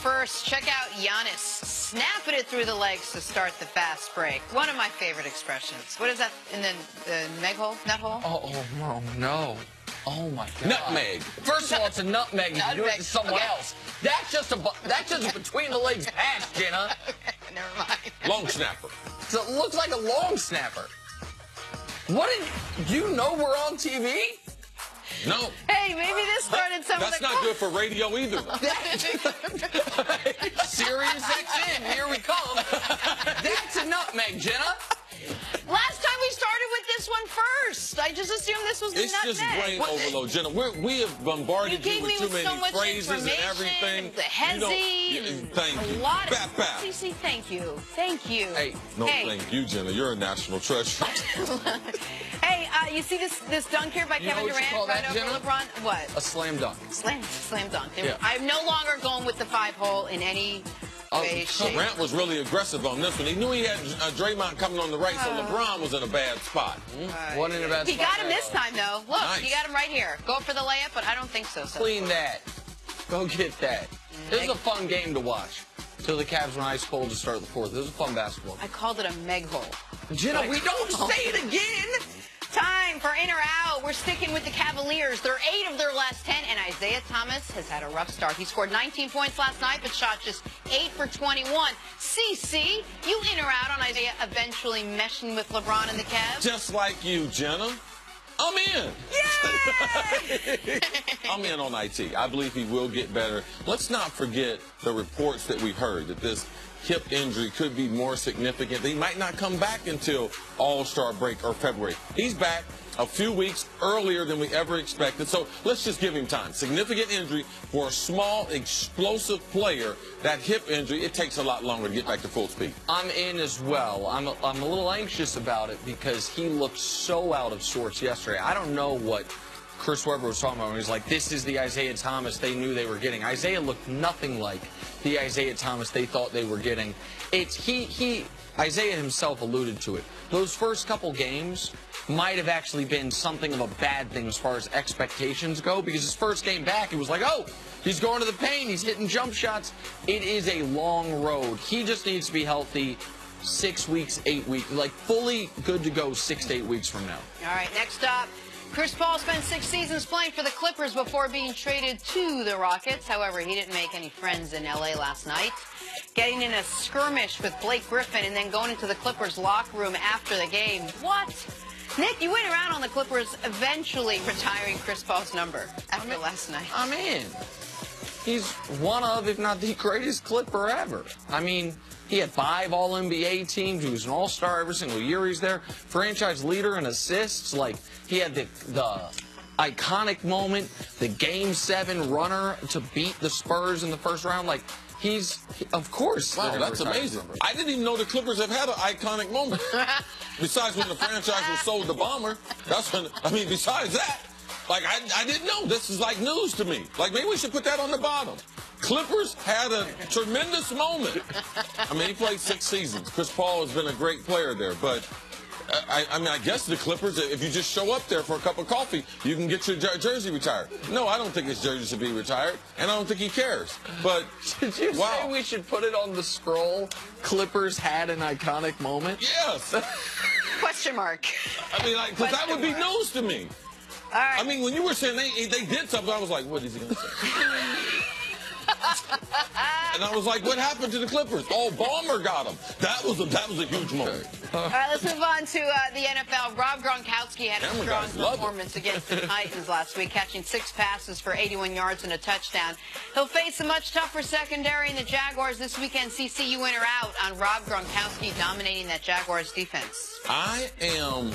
first, check out Giannis snapping it through the legs to start the fast break. One of my favorite expressions. What is that in the meg hole? Nut hole? Oh, no. Oh, my God. Nutmeg. First of all, it's a nutmeg. You do it to someone else. That's just a between the legs pass, Jenna. Okay, never mind. Long snapper. So it looks like a long snapper. What did you know we're on TV? No. Hey, maybe this started some That's of the... not good for radio either. Sirius XM, here we come. That's a nutmeg, Jenna. Last time we started with this one first. I just assumed this was the It's nutmeg. just brain overload, Jenna. We have bombarded you with too many so much phrases and information, everything. The hezzy, thank you. A lot of... Bap, bap. CC, thank you. Thank you. Hey. No, thank you, Jenna. You're a national treasure. Hey, you see this dunk here by Kevin what you Durant call right that, over Jenna? LeBron? What? A slam dunk. Slam dunk. Yeah. I'm no longer going with the 5-hole in any way, shape. Durant was really aggressive on this one. He knew he had Draymond coming on the right, so LeBron was in a bad spot. Wasn't in a bad He spot. got him this time, though. Look, Nice. he got him right here. Go for the layup, but I don't think so. Clean that. Go get that. This is a fun game to watch. Till the Cavs went ice cold to start the fourth. This is a fun basketball. I called it a meg hole. Jenna, we don't say it again. Time for in or out. We're sticking with the Cavaliers. They're 8 of their last 10, and Isaiah Thomas has had a rough start. He scored 19 points last night, but shot just 8 for 21. CC, you in or out on Isaiah eventually meshing with LeBron and the Cavs? Just like you, Jenna. I'm in. Yay! I'm in on IT. I believe he will get better. Let's not forget the reports that we heard that this hip injury could be more significant. He might not come back until All-Star break or February. He's back a few weeks earlier than we ever expected. So let's just give him time. Significant injury for a small, explosive player. That hip injury, it takes a lot longer to get back to full speed. I'm in as well. I'm a little anxious about it because he looked so out of sorts yesterday. I don't know what Chris Webber was talking about when he was like, this is the Isaiah Thomas they knew they were getting. Isaiah looked nothing like the Isaiah Thomas they thought they were getting. Isaiah himself alluded to it. Those first couple games might have actually been something of a bad thing as far as expectations go, because his first game back, it was like, oh, he's going to the paint, he's hitting jump shots. It is a long road. He just needs to be healthy 6 weeks, 8 weeks, like fully good to go 6 to 8 weeks from now. All right, next up. Chiris Paul spent 6 seasons playing for the Clippers before being traded to the Rockets. However, he didn't make any friends in L.A. last night. Getting in a skirmish with Blake Griffin and then going into the Clippers locker room after the game. What? Nick, you went around on the Clippers eventually retiring Chiris Paul's number after last night. I'm in. He's one of, if not the greatest Clipper ever. I mean, he had 5 All-NBA teams. He was an All-Star every single year he's there. Franchise leader in assists. Like, he had the iconic moment, the Game 7 runner to beat the Spurs in the first round. Like, of course. Wow, that's amazing. I didn't even know the Clippers have had an iconic moment. Besides when the franchise was sold to Bomber. That's when, besides that, like, I didn't know. This is like news to me. Like, maybe we should put that on the bottom. Clippers had a tremendous moment. He played 6 seasons. Chris Paul has been a great player there, but I guess the Clippers, if you just show up there for a cup of coffee, you can get your jersey retired. No, I don't think his jersey should be retired, and I don't think he cares. But did you say we should put it on the scroll? Clippers had an iconic moment? Yes. Question mark. Because that would be news to me. All right. When you were saying they did something, I was like, what is he going to say? And I was like, what happened to the Clippers? Oh, Bomber got him. That was a huge moment. All right, let's move on to the NFL. Rob Gronkowski had a strong performance against the Titans last week, catching 6 passes for 81 yards and a touchdown. He'll face a much tougher secondary in the Jaguars this weekend. CC, you in or out on Rob Gronkowski dominating that Jaguars defense? I am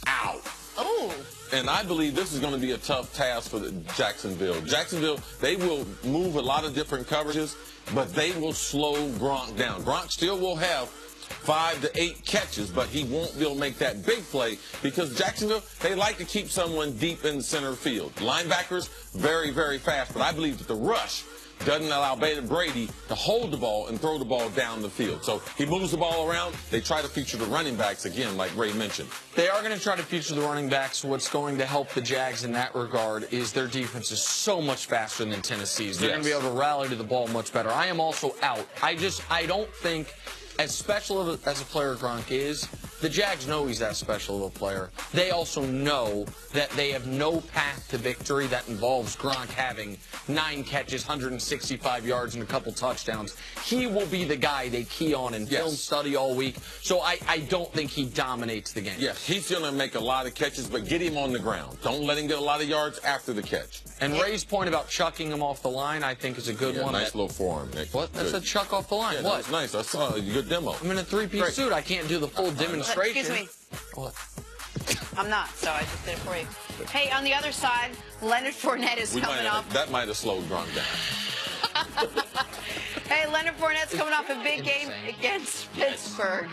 out. Oh. And I believe this is going to be a tough task for Jacksonville. Jacksonville, they will move a lot of different coverages, but they will slow Gronk down. Gronk still will have 5 to 8 catches, but he won't be able to make that big play because Jacksonville, they like to keep someone deep in center field. Linebackers, very, very fast, but I believe that the rush doesn't allow Brady to hold the ball and throw the ball down the field. So he moves the ball around. They try to feature the running backs again, like Ray mentioned. They are going to try to feature the running backs. What's going to help the Jags in that regard is their defense is so much faster than Tennessee's. They're going to be able to rally to the ball much better. I am also out. I don't think, as special as a player Gronk is, the Jags know he's that special of a player. They also know that they have no path to victory that involves Gronk having 9 catches, 165 yards, and a couple touchdowns. He will be the guy they key on in film study all week. So I don't think he dominates the game. Yes, he's going to make a lot of catches, but get him on the ground. Don't let him get a lot of yards after the catch. And Ray's point about chucking him off the line, I think, is a good one. Nice little forearm, Nick. What? That's a chuck off the line. Yeah, what? That's nice. I saw a good demo. I'm in a 3-piece suit. I can't do the full demonstration. Excuse me. What? I'm not, so I just did it for you. Hey, on the other side, Leonard Fournette is coming off. That might have slowed Gronk down. Hey, Leonard Fournette's coming off a big game against Pittsburgh.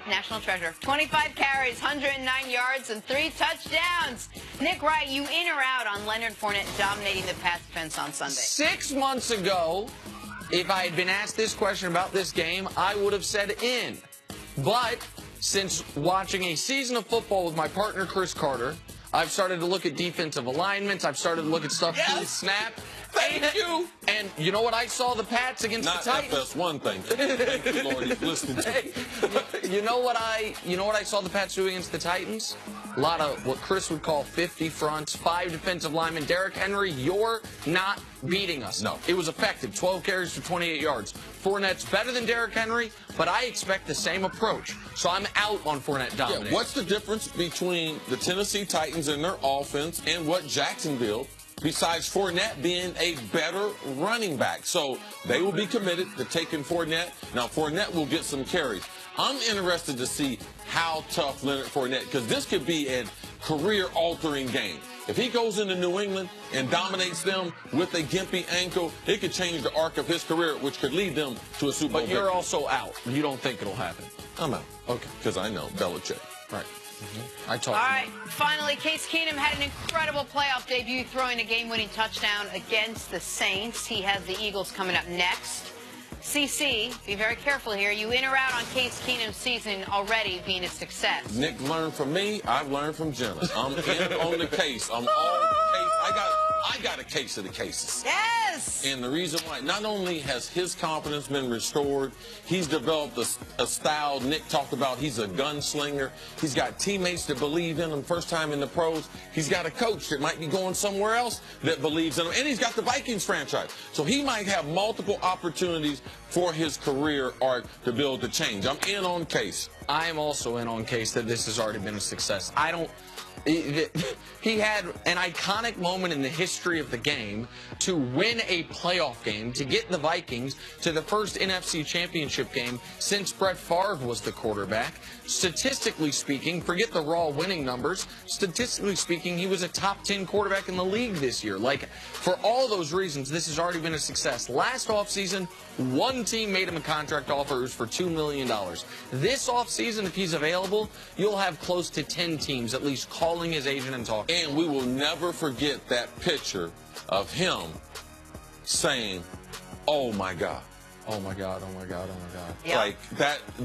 National treasure. 25 carries, 109 yards, and 3 touchdowns. Nick Wright, you in or out on Leonard Fournette dominating the pass defense on Sunday? 6 months ago, if I had been asked this question about this game, I would have said in. But since watching a season of football with my partner, Chris Carter, I've started to look at defensive alignments. I've started to look at stuff pre-snap. Thank you. And you know what I saw the Pats against Not the Titans? FS1 thing. Thank you, Lord, he's listening to me. You know what I saw the Pats do against the Titans? A lot of what Chris would call 50 fronts, 5 defensive linemen. Derrick Henry, you're not beating us. No. It was effective. 12 carries for 28 yards. Fournette's better than Derrick Henry, but I expect the same approach. So I'm out on Fournette dominating. Yeah, what's the difference between the Tennessee Titans and their offense and what Jacksonville, besides Fournette being a better running back? So they will be committed to taking Fournette. Now, Fournette will get some carries. I'm interested to see how tough Leonard Fournette, because this could be a career-altering game. If he goes into New England and dominates them with a gimpy ankle, it could change the arc of his career, which could lead them to a Super Bowl. But you're also out. You don't think it'll happen. I'm out. Okay. Because I know Belichick. Right. I talked. All right, finally, Case Keenum had an incredible playoff debut, throwing a game-winning touchdown against the Saints. He has the Eagles coming up next. CC, be very careful here. You in or out on Case Keenum's season already being a success? Nick learned from me. I've learned from Jenna. I'm in on the case. I'm on the case. I got a case of the cases. Yes! And the reason why, not only has his confidence been restored, he's developed a style Nick talked about. He's a gunslinger. He's got teammates that believe in him first time in the pros. He's got a coach that might be going somewhere else that believes in him. And he's got the Vikings franchise. So he might have multiple opportunities for his career arc to build the change. I'm in on Case. I am also in on Case that this has already been a success. He had an iconic moment in the history of the game to win a playoff game, to get the Vikings to the first NFC Championship game since Brett Favre was the quarterback. Statistically speaking, forget the raw winning numbers, statistically speaking, he was a top 10 quarterback in the league this year. Like, for all those reasons, this has already been a success. Last offseason, one team made him a contract offer. It was for $2 million. This offseason, if he's available, you'll have close to 10 teams at least calling his agent and talking. And we will never forget that picture of him saying, "Oh my God." Oh my God, oh my God, oh my God. Yep. Like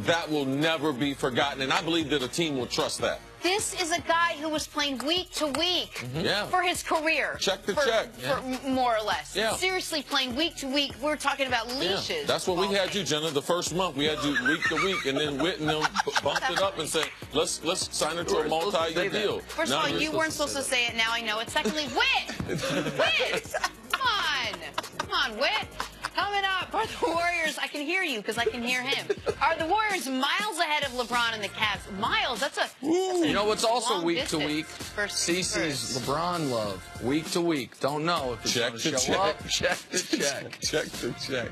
that will never be forgotten. And I believe that a team will trust that. This is a guy who was playing week to week Yeah. for his career. Check to check. For more or less. Yeah. Seriously, playing week to week. We're talking about leashes. Yeah. That's what we had you, Jenna. The first month we had you week to week, and then Whit and them bumped it up and said, let's sign her to a multi-year deal. First of all, you weren't supposed to say it. Now I know it. Secondly, Whit! Whit! Come on, Whit. Coming up, are the Warriors, I can hear you because I can hear him. Are the Warriors miles ahead of LeBron and the Cavs? Miles, that's a You know what's also long week to distance. week? First. CC's LeBron love. Week to week. Don't know if it's Check going to to show check. up. Check to check. Check to check.